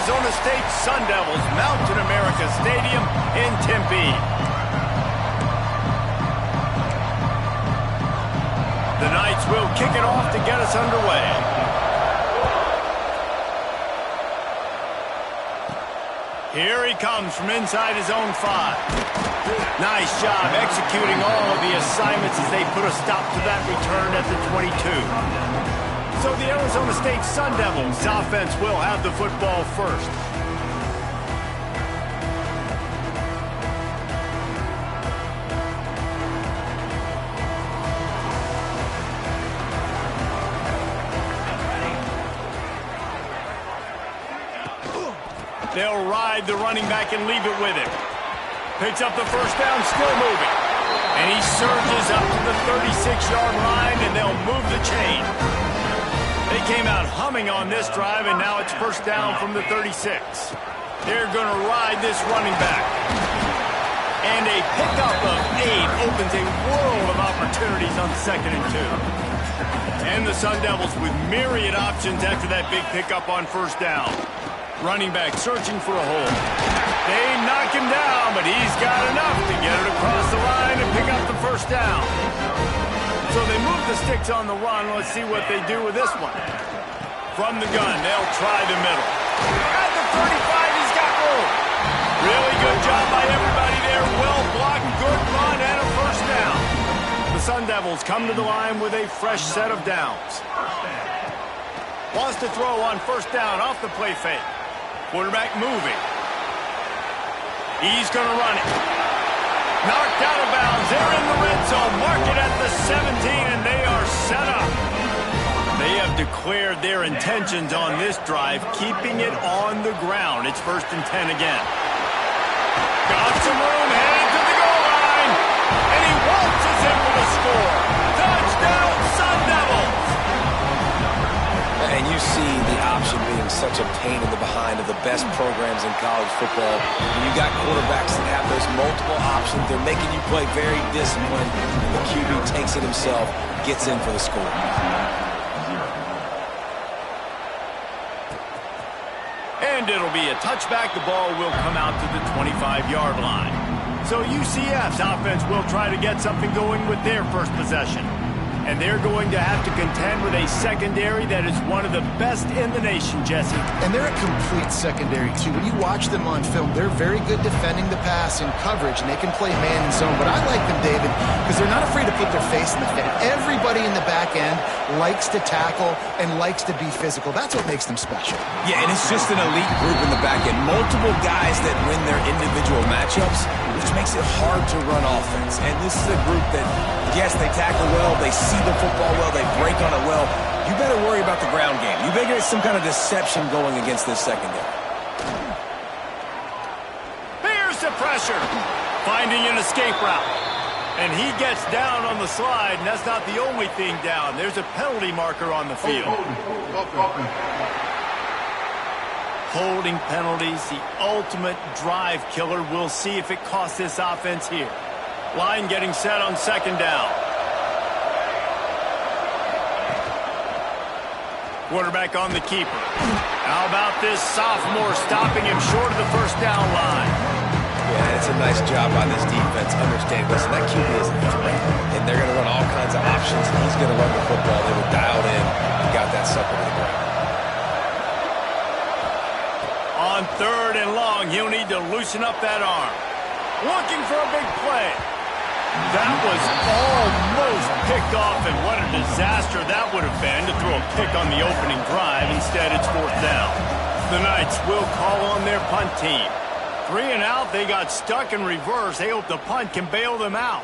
Arizona State Sun Devils, Mountain America Stadium in Tempe. The Knights will kick it off to get us underway. Here he comes from inside his own 5. Nice job executing all of the assignments as they put a stop to that return at the 22. So the Arizona State Sun Devils offense will have the football first. They'll ride the running back and leave it with him. Picks up the first down, still moving. And he surges up to the 36-yard line, and they'll move the chain. They came out humming on this drive, and now it's first down from the 36. They're going to ride this running back. And a pickup of 8 opens a world of opportunities on 2nd and 2. And the Sun Devils with myriad options after that big pickup on first down. Running back searching for a hole. They knock him down, but he's got enough to get it across the line and pick up the first down. So they move the sticks on the run. Let's see what they do with this one. From the gun, they'll try the middle. At the 35, he's got room. Really good job by everybody there. Well blocked, good run, and a first down. The Sun Devils come to the line with a fresh set of downs. Wants to throw on first down off the play fake. Quarterback moving. He's going to run it. Knocked out of bounds. They're in the red zone. Mark it at the 17, and they are set up. They have declared their intentions on this drive, keeping it on the ground. It's 1st and 10 again. Got some room, headed to the goal line, and he waltzes in for the score. Touchdown, Sun Devils! And you see the option being such a pain in the behind of the best programs in college football. When you got quarterbacks that have those multiple options, they're making you play very disciplined, and the QB takes it himself, gets in for the score. And it'll be a touchback. The ball will come out to the 25-yard line. So UCF's offense will try to get something going with their first possession. And they're going to have to contend with a secondary that is one of the best in the nation, Jesse. And they're a complete secondary, too. When you watch them on film, they're very good defending the pass in coverage, and they can play man and zone. But I like them, David, because they're not afraid to put their face in the fit. Everybody in the back end likes to tackle and likes to be physical. That's what makes them special. Yeah, and it's just an elite group in the back end. Multiple guys that win their individual matchups, which makes it hard to run offense. And this is a group that, yes, they tackle well, they see the football well, they break on it well. You better worry about the ground game. You better get some kind of deception going against this secondary. Here's the pressure. Finding an escape route. And he gets down on the slide, and that's not the only thing down. There's a penalty marker on the field. Holding penalties, the ultimate drive killer. We'll see if it costs this offense here. Line getting set on 2nd down. Quarterback on the keeper. How about this sophomore stopping him short of the first down line? Yeah, it's a nice job by this defense understanding, listen, that QB is a threat, and they're going to run all kinds of options, and he's going to run the football. They were dialed in and got that sucker to the ground. On 3rd and long, he'll need to loosen up that arm. Looking for a big play. That was almost picked off, and what a disaster that would have been to throw a pick on the opening drive. Instead, it's 4th down. The Knights will call on their punt team. 3 and out, they got stuck in reverse. They hope the punt can bail them out.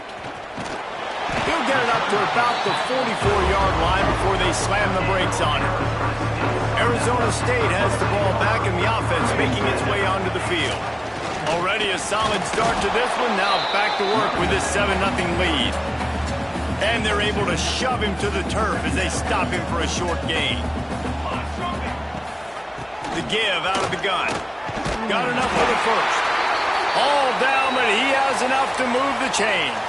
He'll get it up to about the 44-yard line before they slam the brakes on it. Arizona State has the ball back in the offense, making its way onto the field. Already a solid start to this one. Now back to work with this 7-0 lead. And they're able to shove him to the turf as they stop him for a short gain. The give out of the gun. Got enough for the first. All down, but he has enough to move the chains.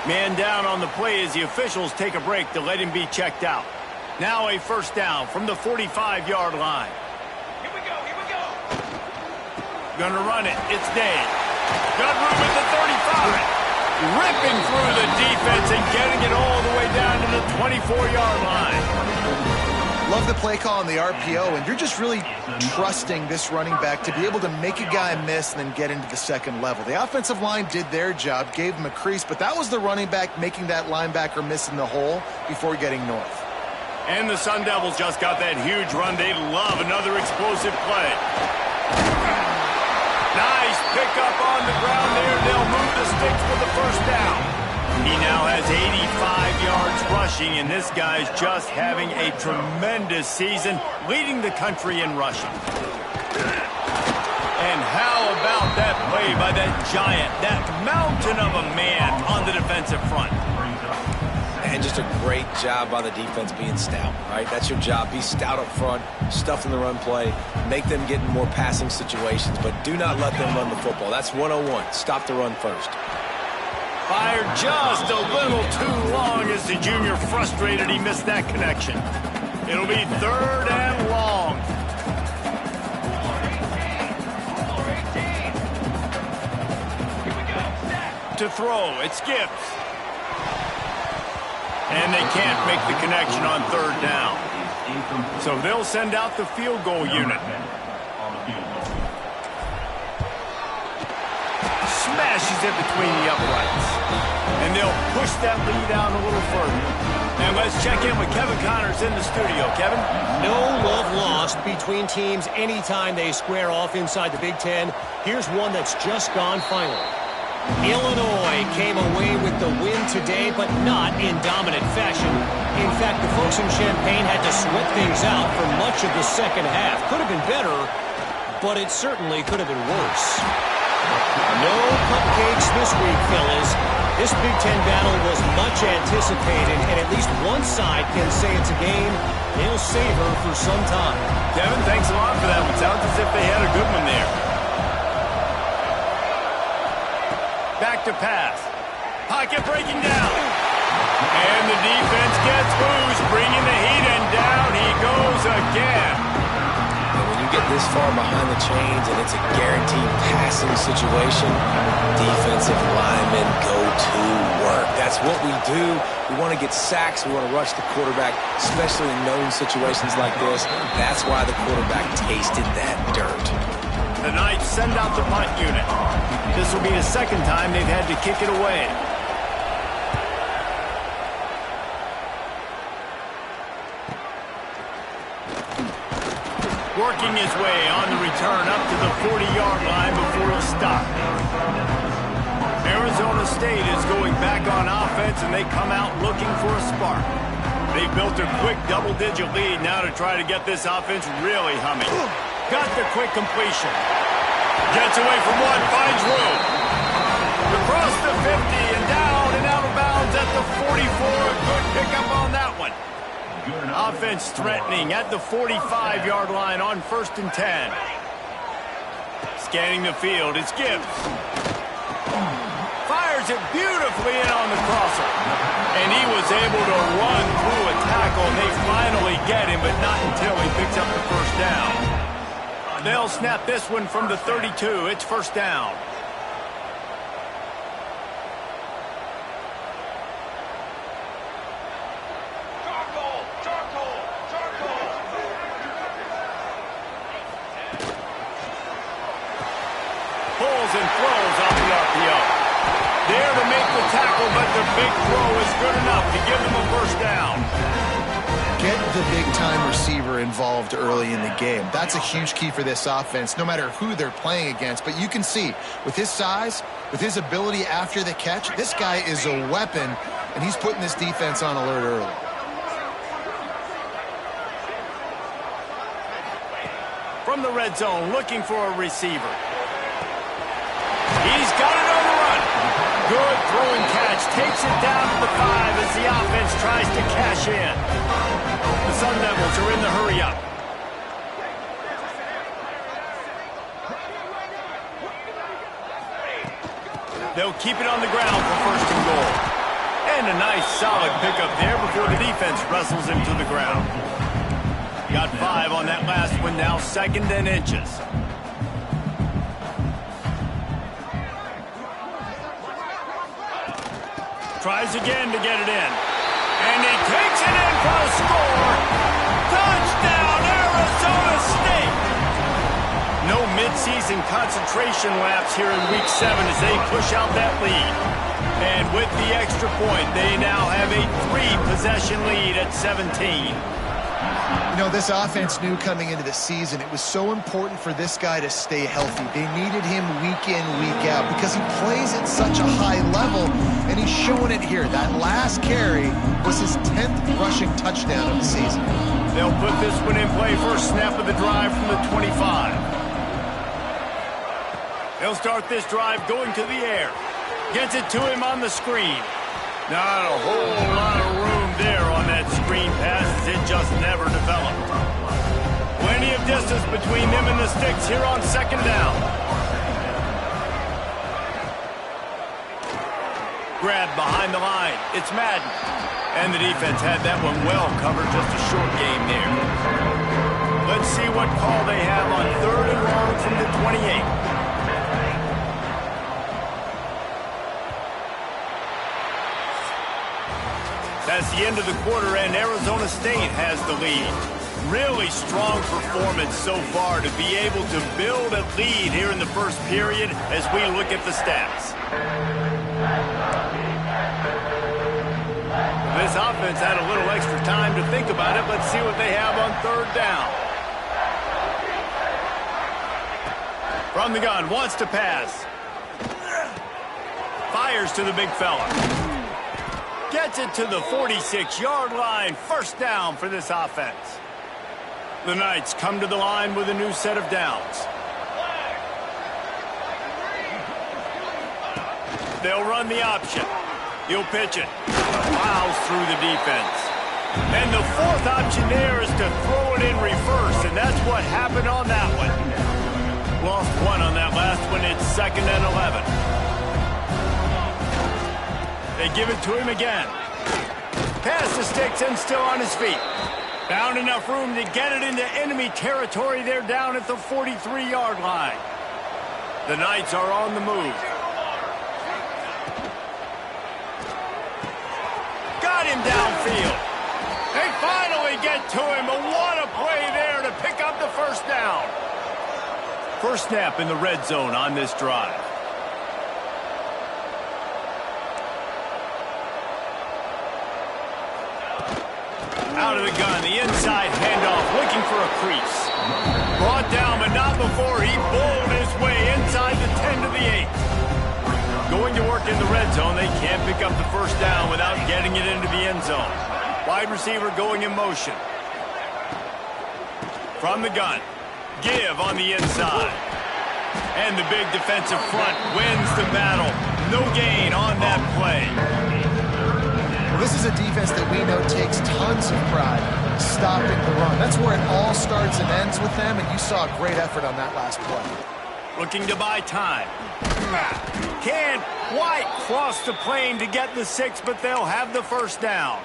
Man down on the play as the officials take a break to let him be checked out. Now a first down from the 45-yard line. Here we go, here we go. Gonna run it. It's Dave. Got room at the 35. Ripping through the defense and getting it all the way down to the 24-yard line. Love the play call on the RPO, and you're just really trusting this running back to be able to make a guy miss and then get into the second level. The offensive line did their job, gave him a crease, but that was the running back making that linebacker miss in the hole before getting north. And the Sun Devils just got that huge run. They love another explosive play. Nice pickup on the ground there. They'll move the sticks for the first down. He now has 85 yards rushing, and this guy's just having a tremendous season, leading the country in rushing. And how about that play by that giant, that mountain of a man on the defensive front? And just a great job by the defense being stout, right? That's your job. Be stout up front, stuff in the run play, make them get in more passing situations, but do not let them run the football. That's 101. Stop the run first. Fired just a little too long as the junior frustrated he missed that connection. It'll be 3rd and long. To throw, it's Gibbs. And they can't make the connection on 3rd down. So they'll send out the field goal unit. Smashes it between the uprights. And they'll push that lead out a little further. And let's check in with Kevin Connors in the studio. Kevin? No love lost between teams anytime they square off inside the Big Ten. Here's one that's just gone final. Illinois came away with the win today, but not in dominant fashion. In fact, the folks in Champaign had to sweat things out for much of the second half. Could have been better, but it certainly could have been worse. No cupcakes this week, fellas. This Big Ten battle was much anticipated, and at least one side can say it's a game they'll savor for some time. Kevin, thanks a lot for that one. Sounds as if they had a good one there. Back to pass. Pocket breaking down. And the defense gets loose, bringing the heat, and down he goes again. And when you get this far behind the chains and it's a guaranteed passing situation, defensive linemen go to work. That's what we do. We want to get sacks. We want to rush the quarterback, especially in known situations like this. That's why the quarterback tasted that dirt. The Knights send out the punt unit. This will be the second time they've had to kick it away. Working his way on the return up to the 40-yard line before he stopped. Arizona State is going back on offense, and they come out looking for a spark. They built a quick double-digit lead now to try to get this offense really humming. Got the quick completion. Gets away from one, finds room. Across the 50 and down and out of bounds at the 44. A good pickup on that one. Offense threatening at the 45-yard line on 1st and 10. Scanning the field, it's Gibbs. Fires it beautifully in on the crosser. And he was able to run through a tackle, and they finally get him, but not until he picks up the first down. They'll snap this one from the 32. It's 1st down. Pulls and throws off the RPO. There to make the tackle, but the big throw is good enough to give them a 1st down. Get the big-time receiver involved early in the game. That's a huge key for this offense, no matter who they're playing against. But you can see, with his size, with his ability after the catch, this guy is a weapon, and he's putting this defense on alert early. From the red zone, looking for a receiver. He's got it on the run. Good throw and catch. Takes it down to the 5 as the offense tries to cash in. The Sun Devils are in the hurry-up. They'll keep it on the ground for 1st and goal. And a nice solid pickup there before the defense wrestles him to the ground. Got 5 on that last one now, 2nd and inches. Tries again to get it in. And he takes it in for a score. Touchdown, Arizona State! No midseason concentration laps here in Week 7 as they push out that lead. And with the extra point, they now have a 3-possession lead at 17. You know, this offense knew coming into the season it was so important for this guy to stay healthy. They needed him week in, week out because he plays at such a high level, and he's showing it here. That last carry was his 10th rushing touchdown of the season. They'll put this one in play first snap of the drive from the 25. They'll start this drive going to the air. Gets it to him on the screen. Not a whole lot of room there on that screen pass as it just never developed. Plenty of distance between them and the sticks here on second down. Grab behind the line. It's Madden. And the defense had that one well covered, just a short game there. Let's see what call they have on 3rd and long from the 28. That's the end of the quarter, and Arizona State has the lead. Really strong performance so far to be able to build a lead here in the first period as we look at the stats. This offense had a little extra time to think about it. Let's see what they have on 3rd down. From the gun, wants to pass. Fires to the big fella. Gets it to the 46-yard line. First down for this offense. The Knights come to the line with a new set of downs. They'll run the option. He'll pitch it. Plows through the defense. And the 4th option there is to throw it in reverse, and that's what happened on that one. Lost one on that last one. It's 2nd and 11. They give it to him again. Pass the sticks and still on his feet. Found enough room to get it into enemy territory. They're down at the 43-yard line. The Knights are on the move. Got him downfield. They finally get to him. But what a play there to pick up the first down. First snap in the red zone on this drive. Out of the gun, the inside handoff, looking for a crease. Brought down, but not before he bowled his way inside the 10 to the 8. Going to work in the red zone, they can't pick up the first down without getting it into the end zone. Wide receiver going in motion. From the gun, give on the inside. And the big defensive front wins the battle. No gain on that play. This is a defense that we know takes tons of pride stopping the run. That's where it all starts and ends with them, and you saw a great effort on that last play. Looking to buy time. Can't quite cross the plane to get the 6, but they'll have the first down.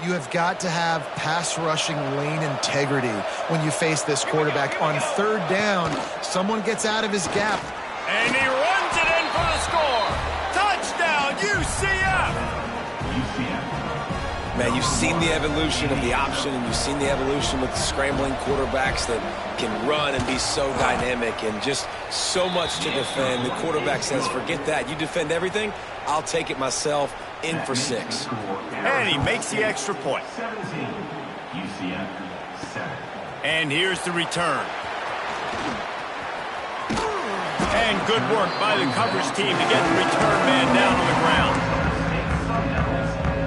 You have got to have pass rushing lane integrity when you face this quarterback. On 3rd down, someone gets out of his gap. And he runs it in for the score. Touchdown, UCF! Man, you've seen the evolution of the option, and you've seen the evolution with the scrambling quarterbacks that can run and be so dynamic and just so much to defend. The quarterback says, forget that. You defend everything, I'll take it myself. In for 6. And he makes the extra point. And here's the return. And good work by the coverage team to get the return man down on the ground.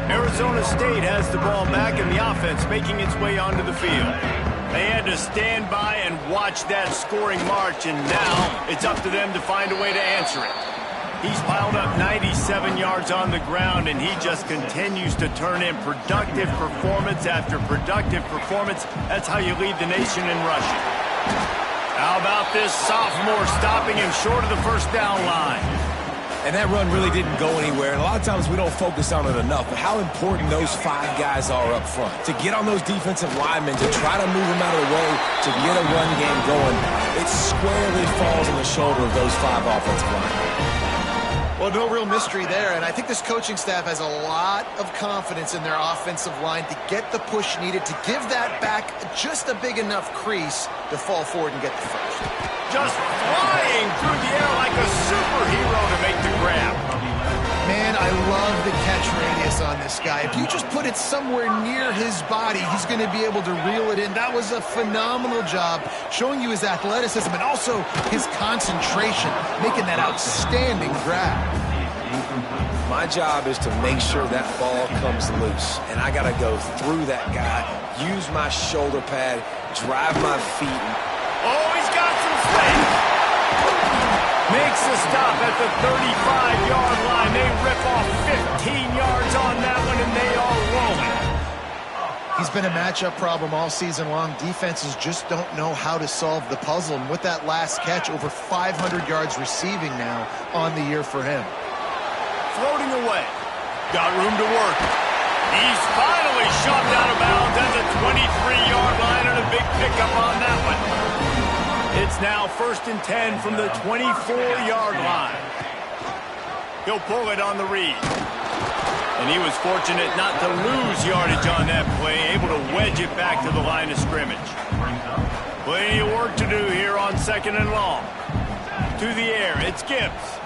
Arizona State has the ball back, and the offense making its way onto the field. They had to stand by and watch that scoring march, and now it's up to them to find a way to answer it. He's piled up 97 yards on the ground, and he just continues to turn in productive performance after productive performance. That's how you lead the nation in rushing. How about this sophomore stopping him short of the first down line? And that run really didn't go anywhere. And a lot of times we don't focus on it enough, but how important those 5 guys are up front. To get on those defensive linemen, to try to move them out of the way, to get a run game going, it squarely falls on the shoulder of those 5 offensive linemen. Well, no real mystery there, and I think this coaching staff has a lot of confidence in their offensive line to get the push needed to give that back just a big enough crease to fall forward and get the first. Just flying through the air like a superhero to make the grab. Man, I love the catch radius on this guy. If you just put it somewhere near his body, he's going to be able to reel it in. That was a phenomenal job, showing you his athleticism and also his concentration, making that outstanding grab. My job is to make sure that ball comes loose, and I got to go through that guy, use my shoulder pad, drive my feet. Oh, he's got some space. Makes the stop at the 35-yard line. They rip off 15 yards on that one, and they are rolling. He's been a matchup problem all season long. Defenses just don't know how to solve the puzzle. And with that last catch, over 500 yards receiving now on the year for him. Floating away. Got room to work. He's finally shoved out of bounds at the 23-yard line, and a big pickup on that one. It's now 1st and 10 from the 24-yard line. He'll pull it on the read. And he was fortunate not to lose yardage on that play, able to wedge it back to the line of scrimmage. Plenty of work to do here on 2nd and long. To the air, it's Gibbs.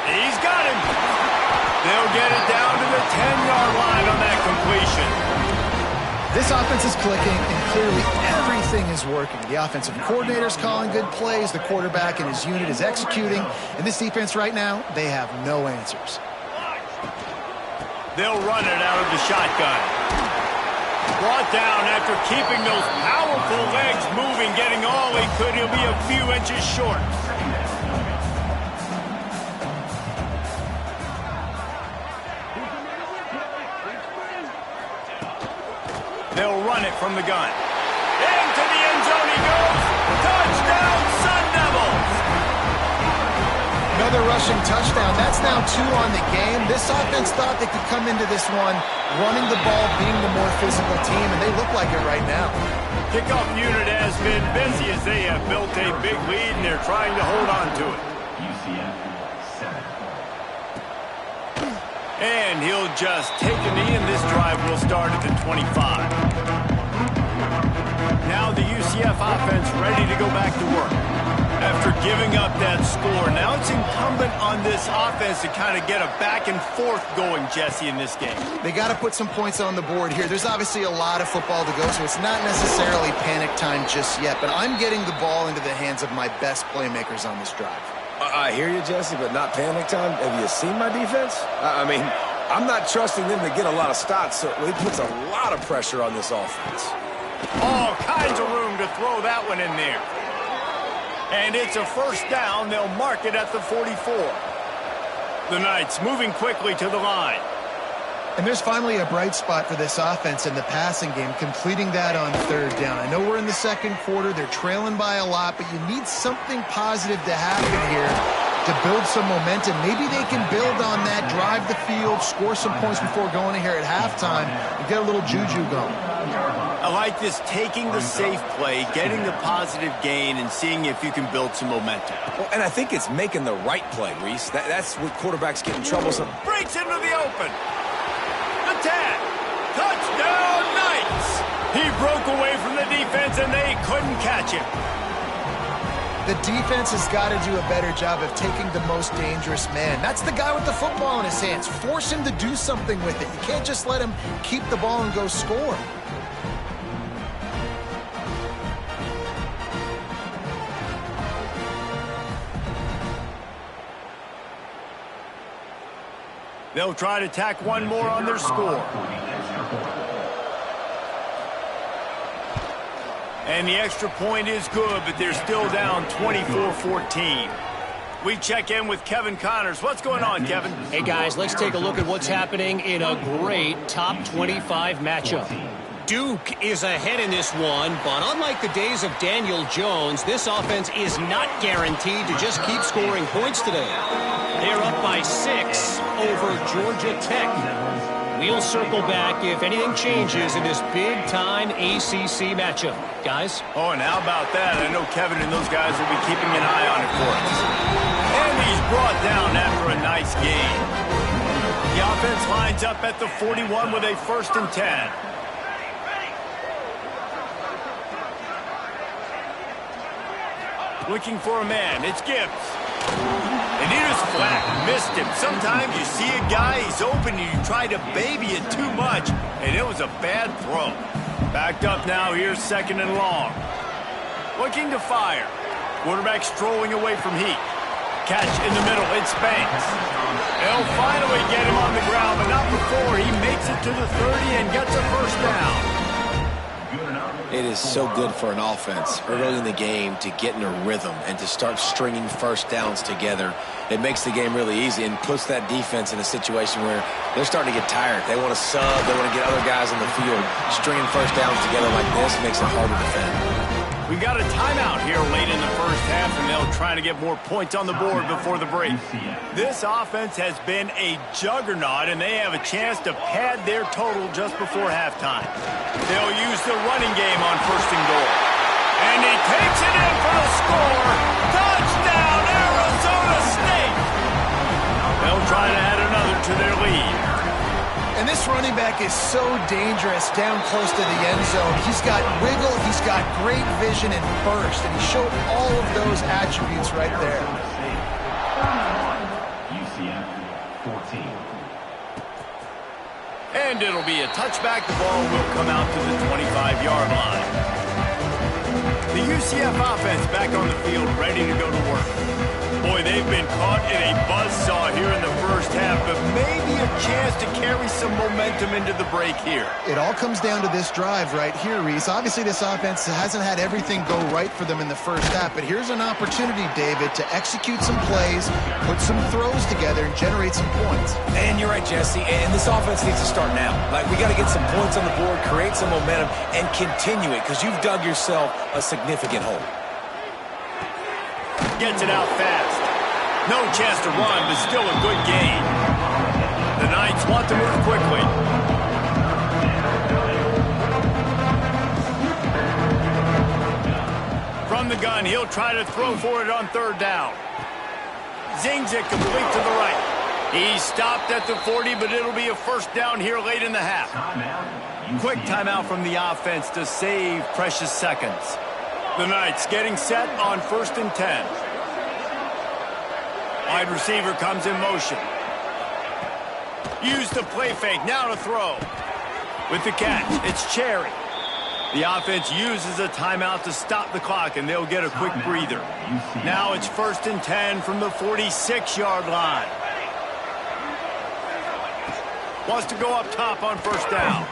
He's got him. They'll get it down to the 10-yard line on that completion. This offense is clicking, and clearly everything is working. The offensive coordinator's calling good plays. The quarterback and his unit is executing. And this defense right now, they have no answers. They'll run it out of the shotgun. Brought down after keeping those powerful legs moving, getting all he could. He'll be a few inches short. They'll run it from the gun. Into the end zone he goes. Touchdown, Sun Devils! Another rushing touchdown. That's now 2 on the game. This offense thought they could come into this one running the ball, being the more physical team, and they look like it right now. Kickoff unit has been busy as they have built a big lead, and they're trying to hold on to it. And he'll just take a knee, and this drive will start at the 25. Now the UCF offense ready to go back to work. After giving up that score, now it's incumbent on this offense to kind of get a back and forth going, Jesse, in this game. They got to put some points on the board here. There's obviously a lot of football to go, so it's not necessarily panic time just yet, but I'm getting the ball into the hands of my best playmakers on this drive. I hear you, Jesse, but not panic time. Have you seen my defense? I mean, I'm not trusting them to get a lot of stops, so it puts a lot of pressure on this offense. All kinds of room to throw that one in there. And it's a first down. They'll mark it at the 44. The Knights moving quickly to the line. And there's finally a bright spot for this offense in the passing game, completing that on 3rd down. I know we're in the 2nd quarter. They're trailing by a lot, but you need something positive to happen here to build some momentum. Maybe they can build on that, drive the field, score some points before going in here at halftime, and get a little juju going. I like this, taking the safe play, getting the positive gain, and seeing if you can build some momentum. Well, and I think it's making the right play, Reese. That's what quarterbacks get in trouble. So breaks into the open. The tag. Touchdown, Knights. He broke away from the defense, and they couldn't catch him. The defense has got to do a better job of taking the most dangerous man. That's the guy with the football in his hands. Force him to do something with it. You can't just let him keep the ball and go score. They'll try to tack one more on their score. And the extra point is good, but they're still down 24-14. We check in with Kevin Connors. What's going on, Kevin? Hey, guys, let's take a look at what's happening in a great top 25 matchup. Duke is ahead in this one, but unlike the days of Daniel Jones, this offense is not guaranteed to just keep scoring points today. They're up by 6 over Georgia Tech. We'll circle back if anything changes in this big-time ACC matchup. Guys? Oh, and how about that? I know Kevin and those guys will be keeping an eye on it for us. And And he's brought down after a nice gain. The offense lines up at the 41 with a 1st and 10. Looking for a man. It's Gibbs. And he was flat. Missed him. Sometimes you see a guy, he's open, and you try to baby it too much, and it was a bad throw. Backed up now. Here's 2nd and long. Looking to fire. Quarterback strolling away from Heat. Catch in the middle. It's Banks. They'll finally get him on the ground, but not before he makes it to the 30 and gets a 1st down. It is so good for an offense early in the game to get in a rhythm and to start stringing 1st downs together. It makes the game really easy and puts that defense in a situation where they're starting to get tired. They want to sub. They want to get other guys on the field. Stringing 1st downs together like this makes it hard to defend. We got a timeout here late in the 1st half, and they'll try to get more points on the board before the break. This offense has been a juggernaut, and they have a chance to pad their total just before halftime. They'll use the running game on 1st and goal. And he takes it in for the score. Touchdown, Arizona State! They'll try to add another to their lead. And this running back is so dangerous down close to the end zone. He's got wiggle, he's got great vision and burst, and he showed all of those attributes right there. UCF 14. And it'll be a touchback. The ball will come out to the 25-yard line. The UCF offense back on the field, ready to go to work. Boy, they've been caught in a buzzsaw here in the 1st half, but maybe a chance to carry some momentum into the break here. It all comes down to this drive right here, Reese. Obviously, this offense hasn't had everything go right for them in the 1st half, but here's an opportunity, David, to execute some plays, put some throws together, and generate some points. And you're right, Jesse, and this offense needs to start now. Like, we got to get some points on the board, create some momentum, and continue it, because you've dug yourself a significant hole. Gets it out fast. No chance to run, but still a good gain. The Knights want to move quickly. From the gun, he'll try to throw for it on 3rd down. Zings it complete to the right. He stopped at the 40, but it'll be a 1st down here late in the half. Quick timeout from the offense to save precious seconds. The Knights getting set on 1st and 10. Wide receiver comes in motion. Use the play fake, now to throw. With the catch, it's Cherry. The offense uses a timeout to stop the clock, and they'll get a quick breather. Now it's 1st and 10 from the 46-yard line. Wants to go up top on 1st down.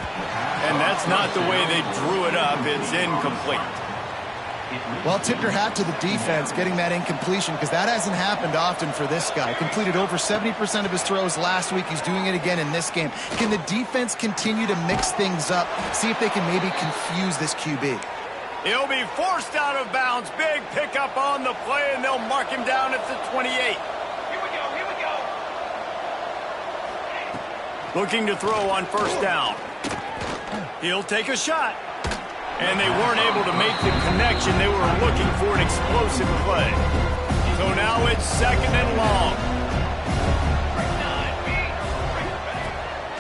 And that's not the way they drew it up. It's incomplete. Well, tip your hat to the defense getting that incompletion, because that hasn't happened often for this guy. Completed over 70% of his throws last week. He's doing it again in this game. Can the defense continue to mix things up, see if they can maybe confuse this QB? He'll be forced out of bounds. Big pickup on the play, and they'll mark him down at the 28. Here we go. Looking to throw on 1st down. He'll take a shot. And they weren't able to make the connection. They were looking for an explosive play. So now it's 2nd and long.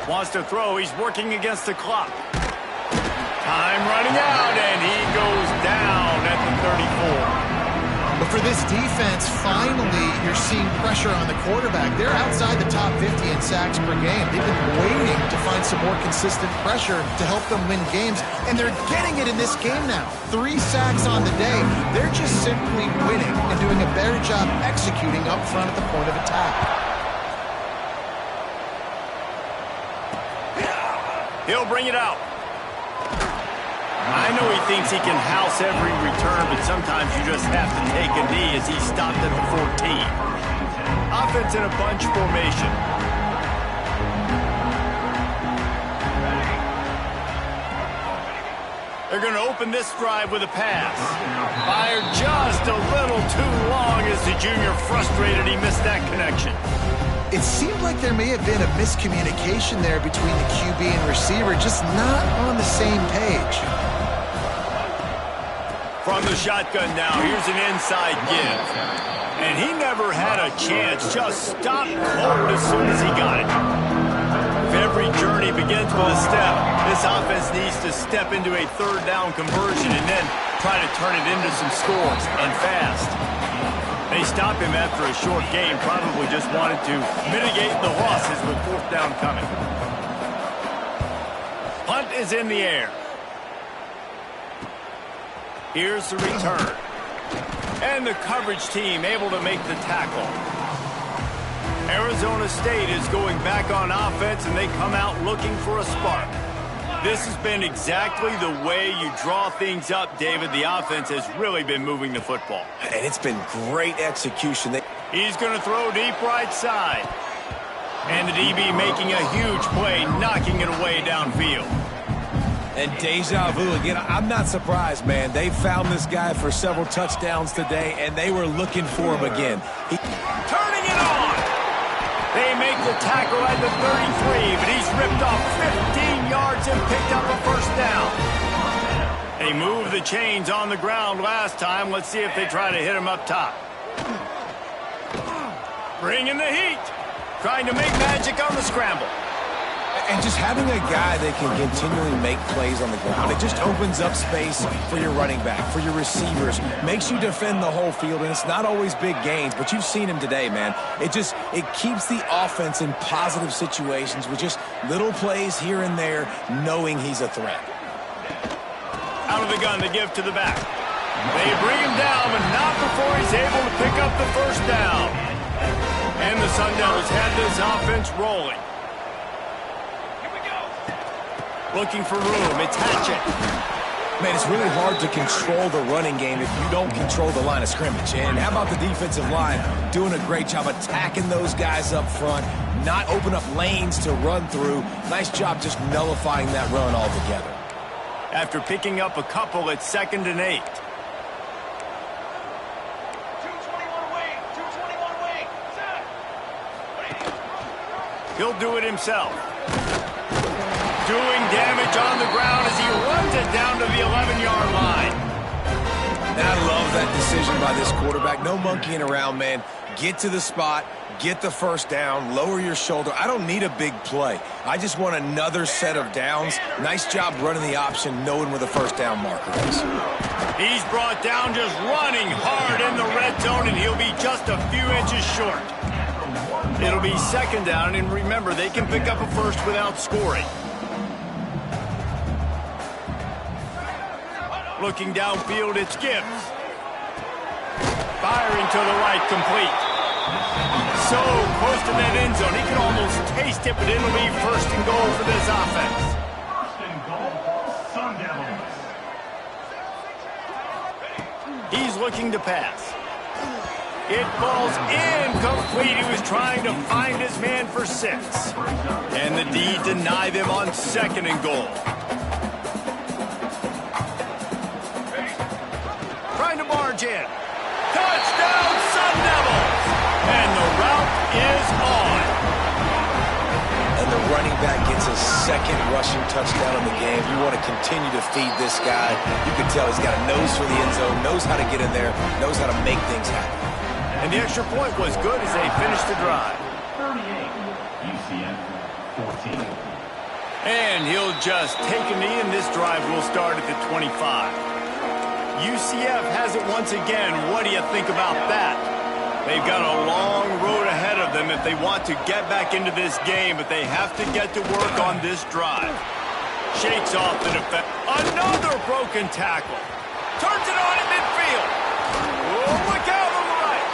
Wants to throw. He's working against the clock. Time running out, and he goes down at the 34. But for this defense, finally, you're seeing pressure on the quarterback. They're outside the top 50 in sacks per game. They've been waiting to find some more consistent pressure to help them win games, and they're getting it in this game now. 3 sacks on the day. They're just simply winning and doing a better job executing up front at the point of attack. He'll bring it out. I know he thinks he can house every return, but sometimes you just have to take a knee as he stopped at the 14. Offense in a bunch formation. They're going to open this drive with a pass. Fired just a little too long as the junior frustrated he missed that connection. It seemed like there may have been a miscommunication there between the QB and receiver, just not on the same page. From the shotgun now, here's an inside give. And he never had a chance, just stopped cold as soon as he got it. If every journey begins with a step, this offense needs to step into a third down conversion and then try to turn it into some scores, and fast. They stop him after a short game, probably just wanted to mitigate the losses with fourth down coming. Punt is in the air. Here's the return. And the coverage team able to make the tackle. Arizona State is going back on offense, and they come out looking for a spark. This has been exactly the way you draw things up, David. The offense has really been moving the football. And it's been great execution. He's going to throw deep right side. And the DB making a huge play, knocking it away downfield. And deja vu again. I'm not surprised, man. They found this guy for several touchdowns today, and they were looking for him again. Turning it on. They make the tackle at the 33, but he's ripped off 15 yards and picked up a first down. They moved the chains on the ground last time. Let's see if they try to hit him up top. Bringing the heat. Trying to make magic on the scramble. And just having a guy that can continually make plays on the ground, it just opens up space for your running back, for your receivers, makes you defend the whole field, and it's not always big gains, but you've seen him today, man. It keeps the offense in positive situations with just little plays here and there, knowing he's a threat. Out of the gun, they give to the back. They bring him down, but not before he's able to pick up the first down. And the Sun Devils had this offense rolling. Looking for room. It's Hatchett. Man, it's really hard to control the running game if you don't control the line of scrimmage. And how about the defensive line doing a great job attacking those guys up front, not open up lanes to run through. Nice job just nullifying that run altogether. After picking up a couple, it's 2nd and 8. 221 away. 221 away. Set. He'll do it himself. Doing damage on the ground as he runs it down to the 11-yard line. And I love that decision by this quarterback. No monkeying around, man. Get to the spot, get the first down, lower your shoulder. I don't need a big play. I just want another set of downs. Nice job running the option, knowing where the first down marker is. He's brought down just running hard in the red zone, and he'll be just a few inches short. It'll be 2nd down, and remember, they can pick up a first without scoring. Looking downfield, it's Gibbs. Firing to the right, complete. So close to that end zone. He can almost taste it, but it'll be 1st and goal for this offense. 1st and goal, Sun Devils. He's looking to pass. It falls incomplete. He was trying to find his man for 6. And the D deny them on 2nd and goal. Trying to barge in. Touchdown, Sun Devils! And the route is on. And the running back gets his 2nd rushing touchdown in the game. You want to continue to feed this guy. You can tell he's got a nose for the end zone, knows how to get in there, knows how to make things happen. And the extra point was good as they finished the drive. 38, UCF 14. And he'll just take a knee, and this drive will start at the 25. UCF has it once again. What do you think about that? They've got a long road ahead of them if they want to get back into this game, but they have to get to work on this drive. Shakes off the defense. Another broken tackle. Turns it on in midfield. Oh, look out on the right.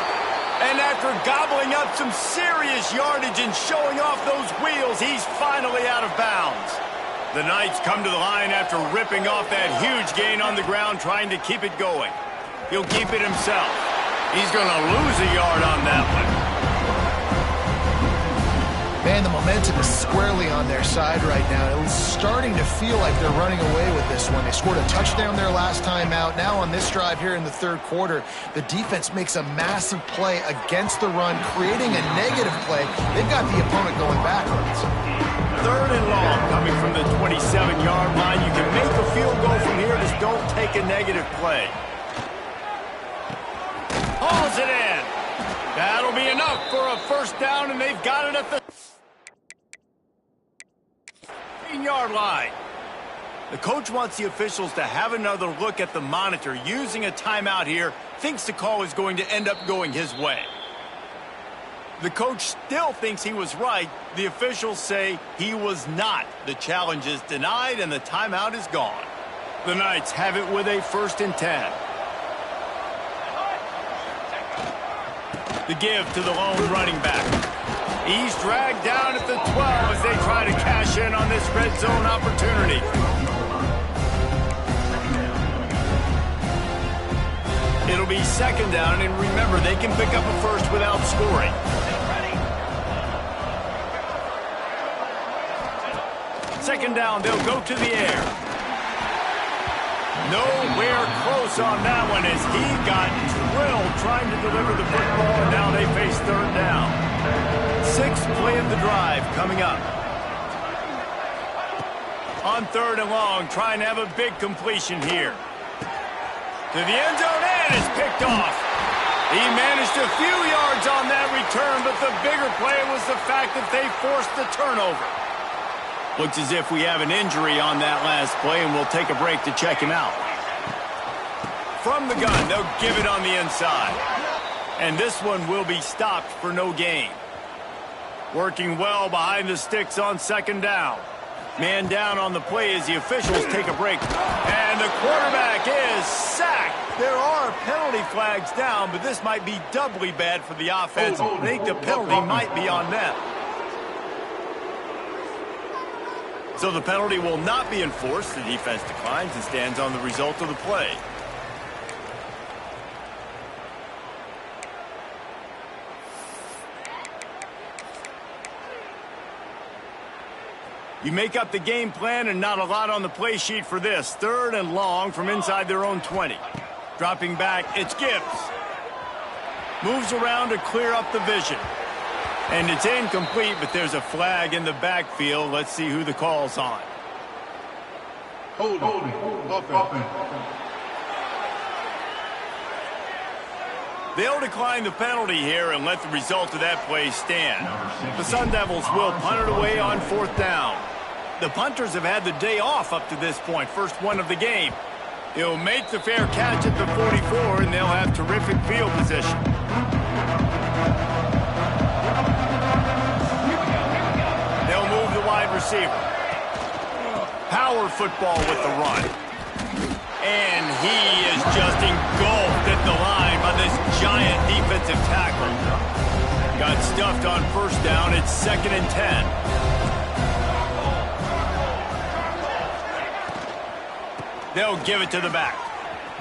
And after gobbling up some serious yardage and showing off those wheels, he's finally out of bounds. The Knights come to the line after ripping off that huge gain on the ground, trying to keep it going. He'll keep it himself. He's going to lose a yard on that one. Man, the momentum is squarely on their side right now. It's starting to feel like they're running away with this one. They scored a touchdown there last time out. Now on this drive here in the 3rd quarter, the defense makes a massive play against the run, creating a negative play. They've got the opponent going backwards. 3rd and long coming from the 27-yard line. You can make a field goal from here. Just don't take a negative play. Hauls it in. be enough for a first down, and they've got it at the 15-yard line. The coach wants the officials to have another look at the monitor using a timeout here. Thinks the call is going to end up going his way. The coach still thinks he was right. The officials say he was not. The challenge is denied, and the timeout is gone. The Knights have it with a 1st and 10. The give to the lone running back. He's dragged down at the 12 as they try to cash in on this red zone opportunity. It'll be 2nd down, and remember, they can pick up a first without scoring. Second down, they'll go to the air. Nowhere close on that one as he got drilled trying to deliver the football, and now they face 3rd down. 6th play of the drive coming up. On 3rd and long, trying to have a big completion here. To the end zone, and it's picked off. He managed a few yards on that return, but the bigger play was the fact that they forced the turnover. Looks as if we have an injury on that last play, and we'll take a break to check him out. From the gun, they'll give it on the inside. And this one will be stopped for no gain. Working well behind the sticks on 2nd down. Man down on the play as the officials take a break. And the quarterback is sacked. There are penalty flags down, but this might be doubly bad for the offense. I think the penalty might be on them. So the penalty will not be enforced. The defense declines and stands on the result of the play. You make up the game plan and not a lot on the play sheet for this. 3rd and long from inside their own 20. Dropping back, it's Gibbs. Moves around to clear up the vision. And it's incomplete, but there's a flag in the backfield. Let's see who the call's on. Holding. They'll decline the penalty here and let the result of that play stand. The Sun Devils will punt it away on 4th down. The punters have had the day off up to this point, first one of the game. He'll make the fair catch at the 44, and they'll have terrific field position. They'll move the wide receiver. Power football with the run. And he is just engulfed at the line by this giant defensive tackle. Got stuffed on 1st down. It's 2nd and 10. They'll give it to the back.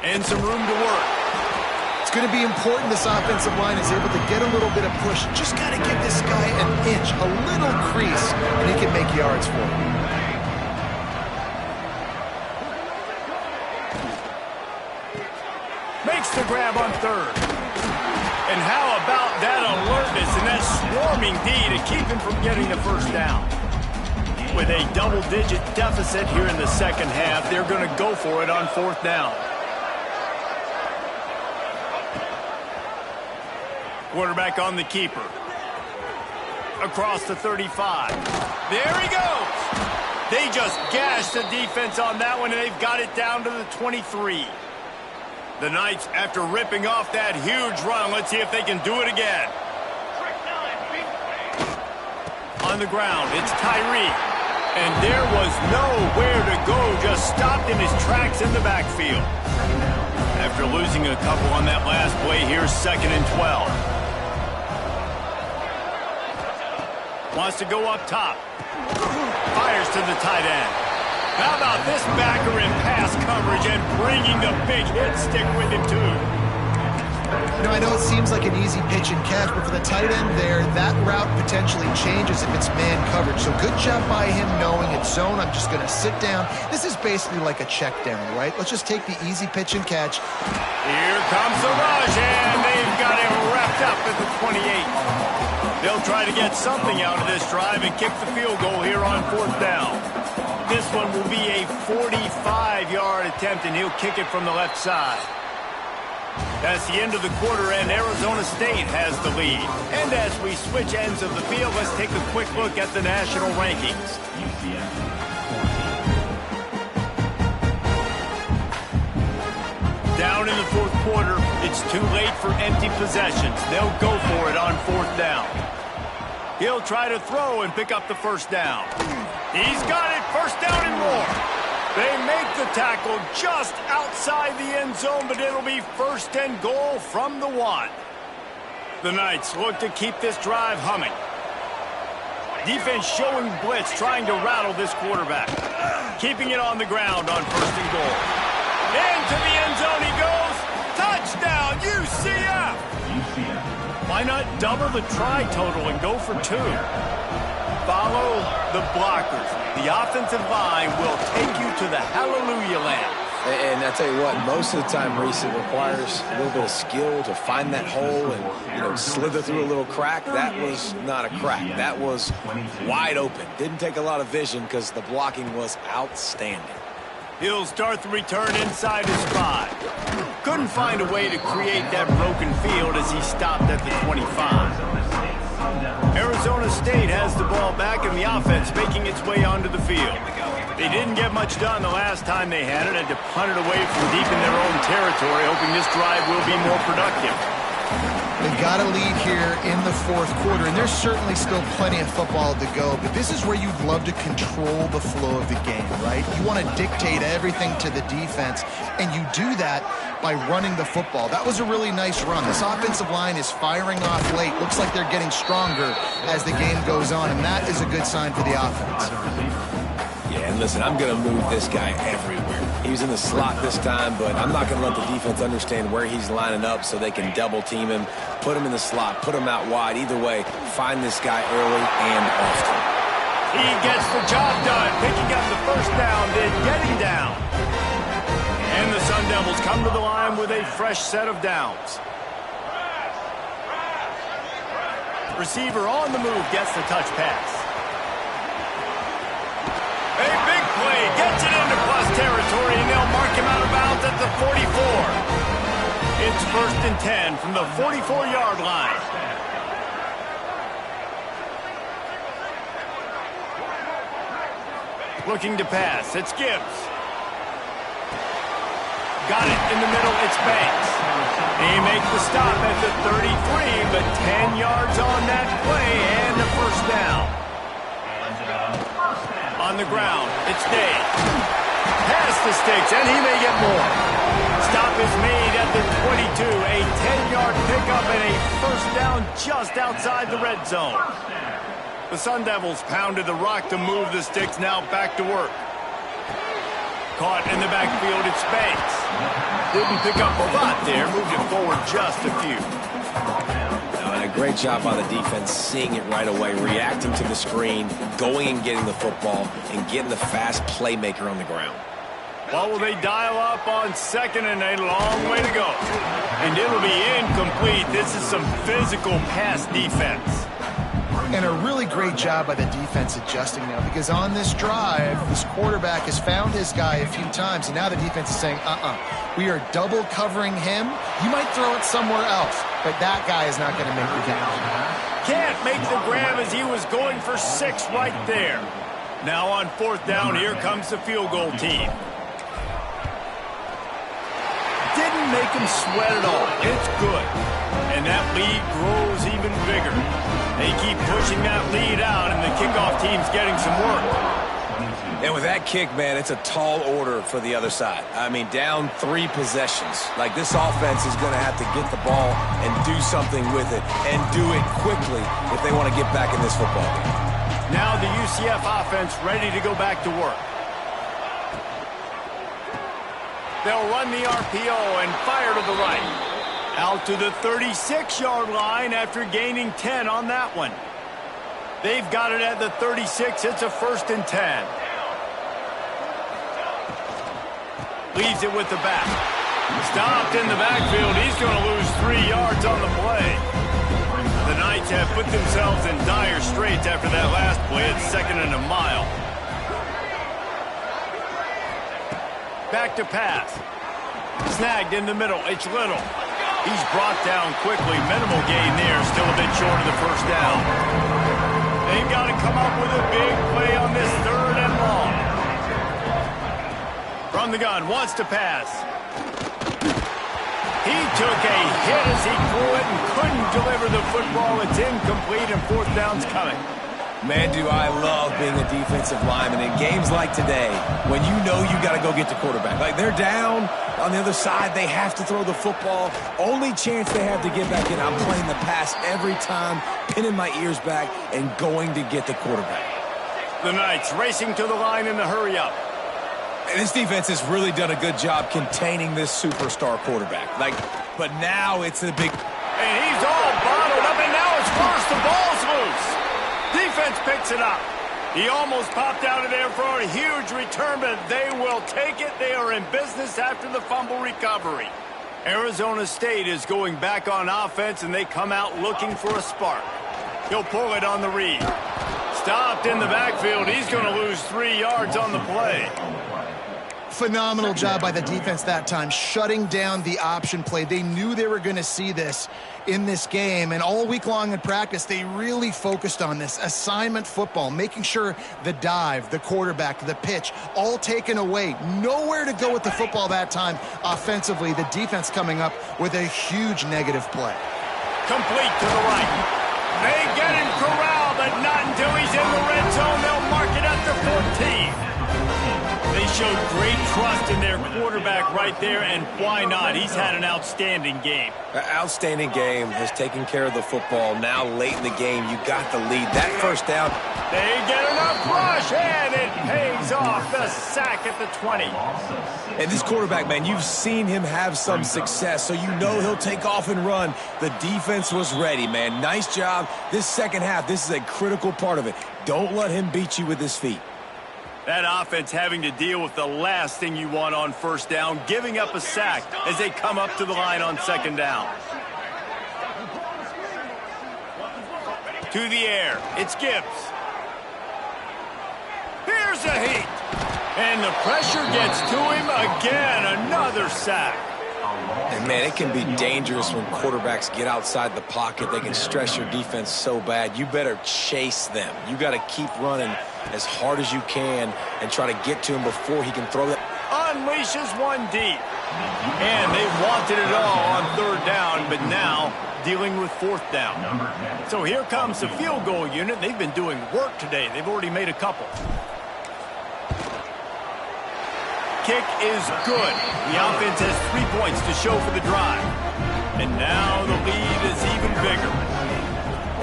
And some room to work. It's going to be important this offensive line is able to get a little bit of push. Just got to give this guy an inch, a little crease, and he can make yards for him. Makes the grab on 3rd. And how about that alertness and that swarming D to keep him from getting the 1st down? With a double-digit deficit here in the 2nd half, they're going to go for it on 4th down. Quarterback on the keeper. Across the 35. There he goes. They just gashed the defense on that one, and they've got it down to the 23. The Knights, after ripping off that huge run, let's see if they can do it again. On the ground, it's Tyree. And there was nowhere to go, just stopped in his tracks in the backfield. After losing a couple on that last play, here's 2nd and 12. Wants to go up top. Fires to the tight end. How about this backer in pass coverage and bringing the big hit stick with him, too? You know, I know it seems like an easy pitch and catch, but for the tight end there, that route potentially changes if it's man coverage. So good job by him knowing it's zone. I'm just going to sit down. This is basically like a check down, right? Let's just take the easy pitch and catch. Here comes the rush, and they've got him wrapped up at the 28. They'll try to get something out of this drive and kick the field goal here on 4th down. This one will be a 45-yard attempt, and he'll kick it from the left side. That's the end of the quarter, and Arizona State has the lead. And as we switch ends of the field, let's take a quick look at the national rankings. UCF 14. Down in the fourth quarter, it's too late for empty possessions. They'll go for it on fourth down. He'll try to throw and pick up the first down. He's got it, first down and more. They make the tackle just outside the end zone, but it'll be first and goal from the 1. The Knights look to keep this drive humming. Defense showing blitz, trying to rattle this quarterback. Keeping it on the ground on first and goal. Into the end zone he goes. Touchdown, UCF! Why not double the try total and go for 2? Follow the blockers. The offensive line will take you to the hallelujah land. And I tell you what, most of the time, Reese, it requires a little bit of skill to find that hole and, slither through a little crack. That was not a crack. That was wide open. Didn't take a lot of vision because the blocking was outstanding. He'll start the return inside his 5. Couldn't find a way to create that broken field as he stopped at the 25. Arizona State has the ball back and the offense making its way onto the field. They didn't get much done the last time they had it, had to punt it away from deep in their own territory, hoping this drive will be more productive. They've got a lead here in the fourth quarter, and there's certainly still plenty of football to go, but this is where you'd love to control the flow of the game, right? You want to dictate everything to the defense, and you do that by running the football. That was a really nice run. This offensive line is firing off late. Looks like they're getting stronger as the game goes on, and that is a good sign for the offense. Yeah, and listen, I'm going to move this guy everywhere. He was in the slot this time, but I'm not going to let the defense understand where he's lining up so they can double team him, put him in the slot, put him out wide. Either way, find this guy early and often. He gets the job done, picking up the first down, then getting down. And the Sun Devils come to the line with a fresh set of downs. Receiver on the move gets the touch pass. A big play, gets it into plus territory, and they'll mark him out of bounds at the 44. It's first and 10 from the 44-yard line. Looking to pass, it's Gibbs. Got it in the middle, it's Banks. They make the stop at the 33, but 10 yards on that play, and the first down. On the ground, it's Day. Past the sticks, and he may get more. Stop is made at the 22. A 10-yard pickup and a first down just outside the red zone. The Sun Devils pounded the rock to move the sticks, now back to work. Caught in the backfield, it's Banks. Didn't pick up a lot there, moved it forward just a few. And a great job by the defense seeing it right away, reacting to the screen, going and getting the football, and getting the fast playmaker on the ground. Well, will they dial up on second and a long way to go? And it'll be incomplete. This is some physical pass defense. And a really great job by the defense adjusting now, because on this drive, this quarterback has found his guy a few times, and now the defense is saying, we are double covering him. You might throw it somewhere else, but that guy is not going to make the catch. Can't make the grab as he was going for 6 right there. Now on fourth down, here comes the field goal team. Didn't make him sweat at all. It's good. And that lead grows even bigger. They keep pushing that lead out, and the kickoff team's getting some work. And with that kick, man, it's a tall order for the other side. I mean, down 3 possessions. Like, this offense is going to have to get the ball and do something with it, and do it quickly if they want to get back in this football game. Now the UCF offense ready to go back to work. They'll run the RPO and fire to the right. Out to the 36-yard line after gaining 10 on that one. They've got it at the 36. It's a first and 10. Leaves it with the back. Stopped in the backfield. He's going to lose 3 yards on the play. The Knights have put themselves in dire straits after that last play. It's second and a mile. Back to pass. Snagged in the middle. It's Little. He's brought down quickly. Minimal gain there. Still a bit short of the first down. They've got to come up with a big play on this 3rd and long. From the gun, wants to pass. He took a hit as he threw it and couldn't deliver the football. It's incomplete and 4th down's coming. Man, do I love being a defensive lineman in games like today when you know you got to go get the quarterback. Like, they're down on the other side. They have to throw the football. Only chance they have to get back in. I'm playing the pass every time, pinning my ears back and going to get the quarterback. The Knights racing to the line in the hurry-up. And this defense has really done a good job containing this superstar quarterback. But now it's a big... And he's all bottled up, and now it's worse. The ball's loose. Defense picks it up. He almost popped out of there for a huge return, but they will take it. They are in business after the fumble recovery. Arizona State is going back on offense, and they come out looking for a spark. He'll pull it on the read. Stopped in the backfield. He's going to lose 3 yards on the play. Phenomenal job by the defense that time, shutting down the option play. They knew they were going to see this in this game, and all week long in practice, they really focused on this assignment football, making sure the dive, the quarterback, the pitch, all taken away. Nowhere to go with the football that time offensively. The defense coming up with a huge negative play. Complete to the right. They get him corralled, but not until he's in the red zone. They'll mark it up to 14. They showed great trust in their quarterback right there, and why not? He's had an outstanding game. Outstanding game, has taken care of the football. Now late in the game, you got the lead. That first down. They get enough rush, and it pays off. The sack at the 20. And this quarterback, man, you've seen him have some success, so you know he'll take off and run. The defense was ready, man. Nice job. This second half, this is a critical part of it. Don't let him beat you with his feet. That offense having to deal with the last thing you want on first down, giving up a sack as they come up to the line on 2nd down. To the air, it's Gibbs. Here's a heat. And the pressure gets to him again, another sack. And, man, it can be dangerous when quarterbacks get outside the pocket. They can stress your defense so bad. You better chase them. You got to keep running as hard as you can and try to get to him before he can throw that. Unleashes one deep. And they wanted it all on 3rd down, but now dealing with 4th down. So here comes the field goal unit. They've been doing work today. They've already made a couple. Kick is good. The offense has 3 points to show for the drive. And now the lead is even bigger.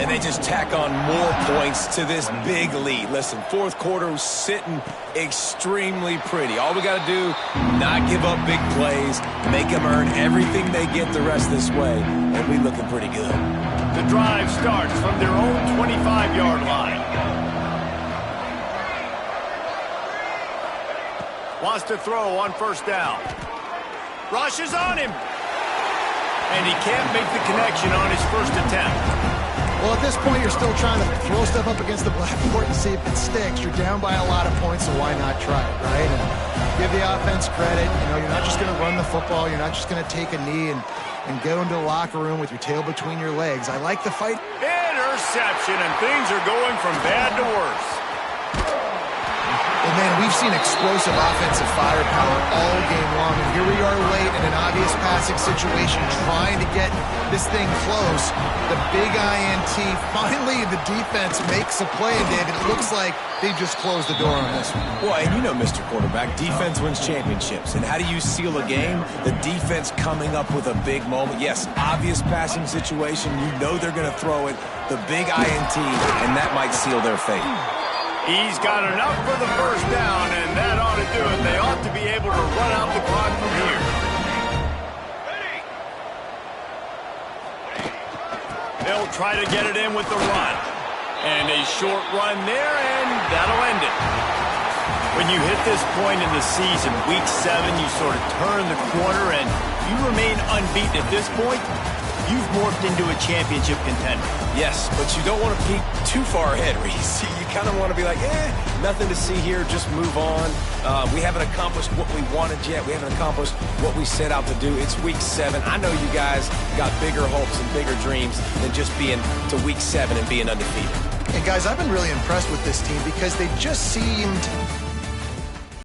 And they just tack on more points to this big lead. Listen, 4th quarter was sitting extremely pretty. All we got to do, not give up big plays, make them earn everything they get the rest this way, and we looking pretty good. The drive starts from their own 25-yard line. Wants to throw on 1st down. Rushes on him. And he can't make the connection on his first attempt. Well, at this point, you're still trying to throw stuff up against the blackboard and see if it sticks. You're down by a lot of points, so why not try it, right? And give the offense credit. You know, you're not just going to run the football. You're not just going to take a knee and go into the locker room with your tail between your legs. I like the fight. Interception, and things are going from bad to worse. And man, we've seen explosive offensive firepower all game long, and here we are late in an obvious passing situation trying to get this thing close. The big INT, finally the defense makes a play, and David, it looks like they just closed the door on this one. Well, and you know, Mr. Quarterback, defense wins championships. And how do you seal a game? The defense coming up with a big moment. Yes, obvious passing situation. You know they're going to throw it. The big INT, and that might seal their fate. He's got enough for the first down, and that ought to do it. They ought to be able to run out the clock from here. They'll try to get it in with the run. And a short run there, and that'll end it. When you hit this point in the season, week 7, you sort of turn the corner, and you remain unbeaten at this point. you've morphed into a championship contender. Yes, but you don't want to peek too far ahead, Reese. You kind of want to be like, nothing to see here, just move on. We haven't accomplished what we wanted yet. We haven't accomplished what we set out to do. It's week 7. I know you guys got bigger hopes and bigger dreams than just being to week 7 and being undefeated. And guys, I've been really impressed with this team because they just seemed